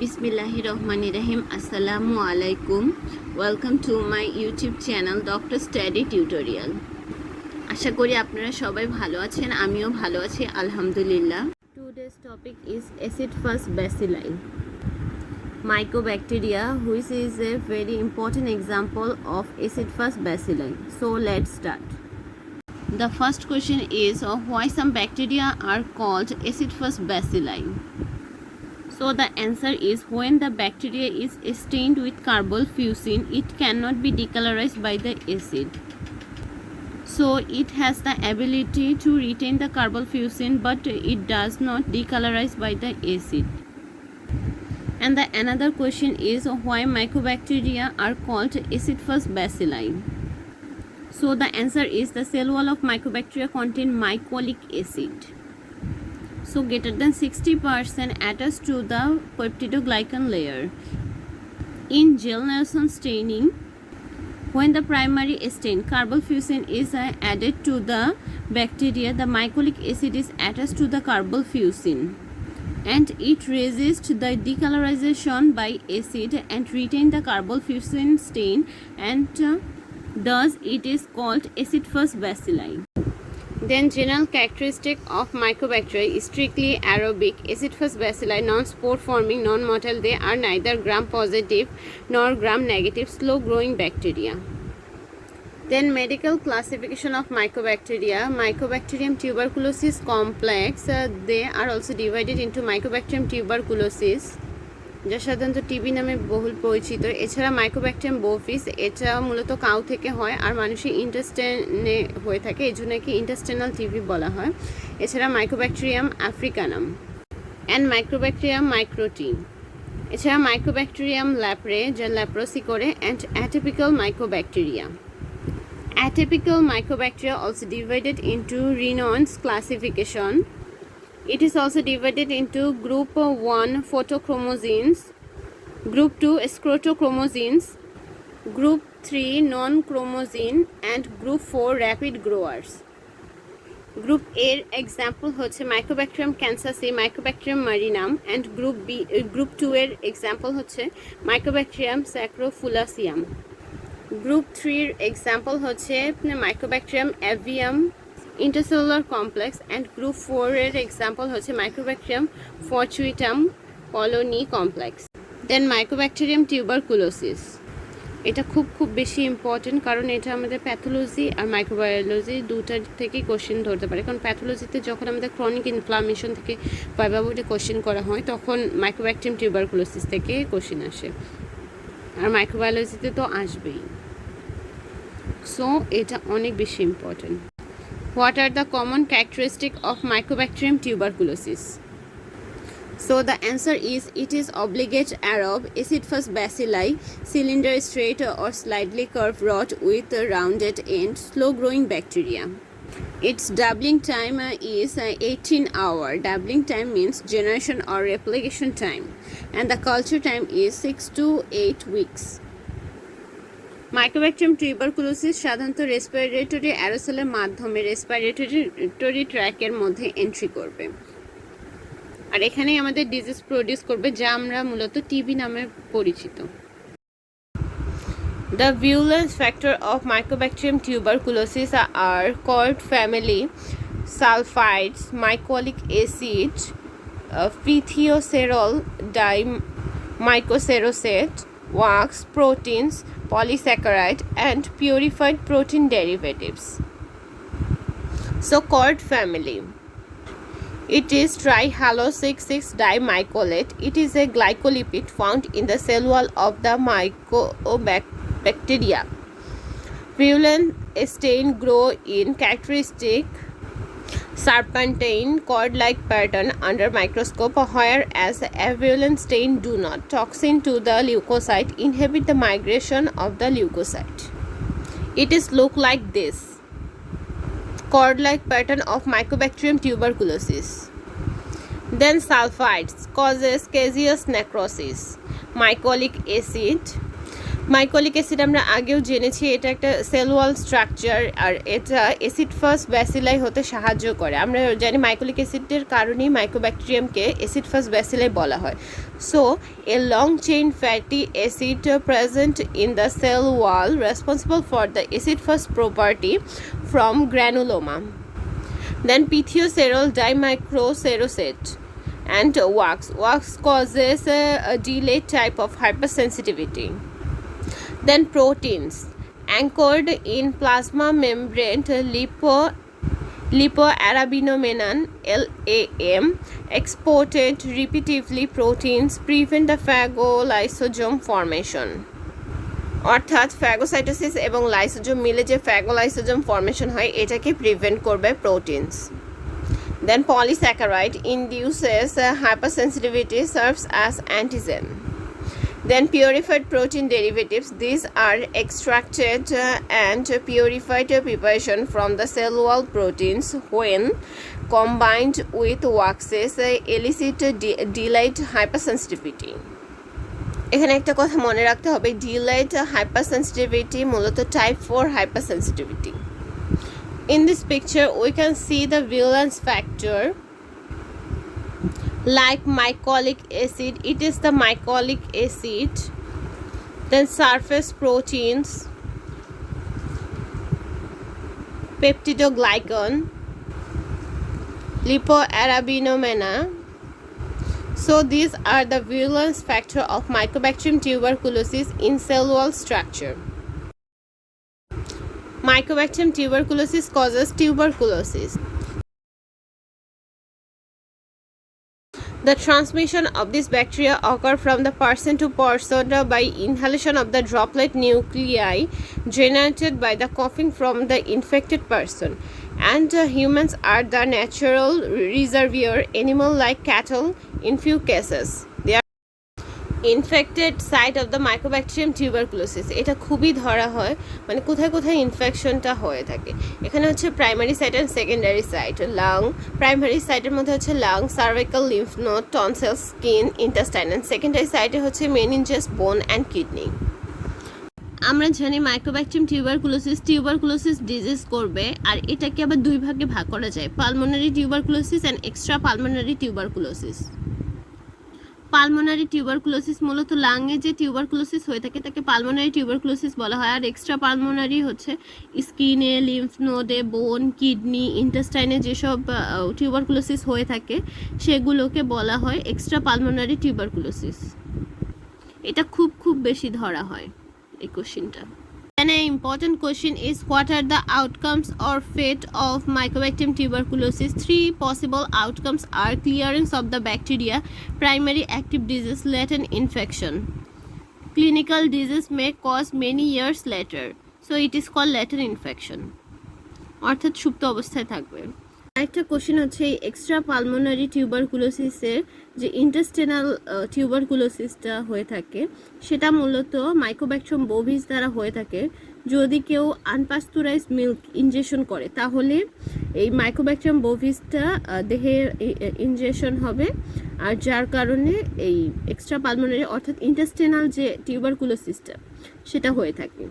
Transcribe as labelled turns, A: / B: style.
A: Bismillahirrahmanirrahim. Assalamu alaikum. Welcome to my YouTube channel Dr. Study Tutorial. আশা করি আপনারা সবাই ভালো আছেন, আমিও ভালো আছি আলহামদুলিল্লাহ। Today's topic is acid fast bacilli. Mycobacteria, which is a very important example of acid fast bacilli. So let's start. The first question is why some bacteria are called acid fast bacilli. So the answer is when the bacteria is stained with carbonfusin, it cannot be decolorized by the acid. So it has the ability to retain the carbonfusin, but it does not decolorize by the acid. And the another question is why mycobacteria are called acid fast bacilli. So the answer is the cell wall of mycobacteria contain mycolic acid. So greater than 60% attached to the peptidoglycan layer. In gel-Nelson staining, when the primary stain carbonfusin is added to the bacteria, the mycolic acid is attached to the carbonfusin and it resists the decolorization by acid and retain the carbonfusin stain, and thus it is called acid fast bacilli. Then general characteristic of mycobacteria is strictly aerobic, acid fast bacilli, non-spore forming, non-motile. They are neither gram positive nor gram negative, slow growing bacteria. Then medical classification of mycobacteria. Mycobacterium tuberculosis complex, they are also divided into mycobacterium tuberculosis, যা সাধারণত TB নামে বহুল পরিচিত। এছাড়া Mycobacterium বোফিস, এটা মূলত cow থেকে হয় আর মানুষের ইন্টেস্টাইনে হয়ে থাকে, এই জন্য কি ইন্টেস্টাইনাল টিবি বলা হয়। এছাড়া mycobacterium africanum and microbacterium microti. এছাড়া মাইক্রোব্যাকটেরিয়াম ল্যাপ্রে, যা ল্যাপ্রোসি করে, and atypical mycobacteria. Atypical mycobacteria also divided into Reynolds classification. It is also divided into group 1 photochromogenes, group 2 sclerochromogenes, group 3 non-chromogene and group 4 rapid growers. Group A এর example হচ্ছে Mycobacterium kansasi, Mycobacterium marinum, and group 2 এর example হচ্ছে Mycobacterium sacrophyllaceum. Group 3 এর example হচ্ছে Mycobacterium avium intercellular complex, and group 4 এর example হচ্ছে Mycobacterium fortuitum colony complex. Then Mycobacterium tuberculosis, এটা খুব বেশি ইম্পর্টেন্ট, কারণ এটা আমাদের প্যাথোলজি আর মাইক্রোবায়োলজি দুটার থেকেই কোশ্চেন ধরতে পারে। কারণ প্যাথোলজিতে যখন আমাদের ক্রনিক ইনফ্লামেশন থেকে ভাইভা বোর্ডে কোশ্চেন করা হয়, তখন মাইক্রোব্যাকটেরিয়াম টিউবারকুলোসিস থেকে কোশ্চেন আসে, আর মাইক্রোবায়োলজিতে তো আসবেই। সো এটা অনেক বেশি important. What are the common characteristics of Mycobacterium tuberculosis? So the answer is it is obligate aerobe, acid fast bacilli, cylinder straight or slightly curved rod with a rounded end, slow growing bacteria. Its doubling time is 18 hours. Doubling time means generation or replication time, and the culture time is 6 to 8 weeks. Mycobacterium tuberculosis সাধারণত respiratory অ্যারোসলের মাধ্যমে respiratory ট্র্যাকের মধ্যে entry করবে, আর এখানেই আমাদের disease produce করবে, যা আমরা মূলত টিবি নামে পরিচিত। The virulence factor of Mycobacterium tuberculosis are called family, sulfides, mycolic acid, phythioscerol dimycocerosate, wax, proteins, polysaccharide, and purified protein derivatives. So cod family, it is trihaloxy6-dimycolate. It is a glycolipid found in the cell wall of the mycobacteria. Virulent stain grow in characteristic serpentine cord-like pattern under microscope, whereas avirulent stain do not. Toxin to the leukocyte inhibit the migration of the leukocyte. It is look like this cord-like pattern of Mycobacterium tuberculosis. Then sulfides causes caseous necrosis. Mycolic acid mycolic acid আমরা আগেও জেনেছি এটা একটা cell wall structure, আর এটা acid first bacilli হতে সাহায্য করে। আমরা জানি মাইকোলিক অ্যাসিডের কারণেই মাইকোব্যাকটেরিয়ামকে অ্যাসিড ফার্স্ট ব্যাসিলাই বলা হয়। So a long chain fatty acid present in the cell wall responsible for the acid fast property from granuloma, then phthiocerol dimicrocerosate and wax. Wax causes a delayed type of hypersensitivity. Then proteins anchored in plasma membrane lipoarabinomenan LAM exported repeatedly proteins prevent the phagolysosome formation. অর্থাৎ phagocytosis এবং lysosome মিলে যে ফ্যাগোলাইসোজোম formation হয় এটাকে prevent করবে proteins. Then polysaccharide induces hypersensitivity, serves as antigen. Then purified protein derivatives, these are extracted and purified preparation from the cell wall proteins when combined with waxes elicit delayed hypersensitivity. এখানে একটা কথা মনে রাখতে হবে, delayed hypersensitivity মূলত type 4 hypersensitivity. In this picture we can see the valence factor like mycolic acid, it is the mycolic acid, then surface proteins, peptidoglycan, lipoarabinomenan. So these are the valence factor of Mycobacterium tuberculosis in cell wall structure. Mycobacterium tuberculosis causes tuberculosis. The transmission of this bacteria occur from the person to person by inhalation of the droplet nuclei generated by the coughing from the infected person. And humans are the natural reservoir animal like cattle in few cases. They are infected site of the Mycobacterium tuberculosis. এটা খুবই ধরা হয়, মানে কোথায় কোথায় ইনফেকশনটা হয়ে থাকে। এখানে হচ্ছে primary site and secondary site. Lung primary সাইটের মধ্যে হচ্ছে lung, cervical, lymph node, tonsil, skin, intestine, and secondary সাইটে হচ্ছে মেনিনজাস, বোন অ্যান্ড কিডনি। আমরা জানি মাইক্রোব্যাকটেরিয়াম টিউবারকুলোসিস ডিজিজ করবে, আর এটাকে আবার দুই ভাগে ভাগ করা যায়, pulmonary tuberculosis and extra pulmonary tuberculosis. Pulmonary tuberculosis মূলত লাংয়ে যে টিউবারকুলোসিস হয়ে থাকে তাকে পালমোনারি টিউবারকুলোসিস বলা হয়, আর এক্সট্রা পালমোনারি হচ্ছে স্কিনে, লিম্ফ নোডে, বোন, কিডনি, ইন্টেস্টাইনে যেসব টিউবারকুলোসিস হয়ে থাকে সেগুলোকে বলা হয় এক্সট্রা পালমোনারি টিউবারকুলোসিস। এটা খুব বেশি ধরা হয় এই কোশ্চেনটা। Then an important question is, what are the outcomes or fate of Mycobacterium tuberculosis? Three possible outcomes are clearance of the bacteria, primary active disease, latent infection. Clinical disease may cause many years later, so it is called latent infection. অর্থাৎ সুপ্ত অবস্থায় থাকবে। আরেকটা question হচ্ছে এই extra pulmonary টিউবারকুলোসিসের যে intestinal টিউবারকুলোসিসটা হয়ে থাকে সেটা মূলত মাইকোব্যাকটেরিয়াম বোভিস দ্বারা হয়ে থাকে। যদি কেউ আনপাস্তুরাইজড মিল্ক ইনজেকশন করে তাহলে এই মাইকোব্যাকটেরিয়াম বোভিসটা দেহে ইনজেকশন হবে, আর যার কারণে এই এক্সট্রা পালমোনারি অর্থাৎ ইন্টেস্টিনাল যে টিউবারকুলোসিসটা সেটা হয়ে থাকে।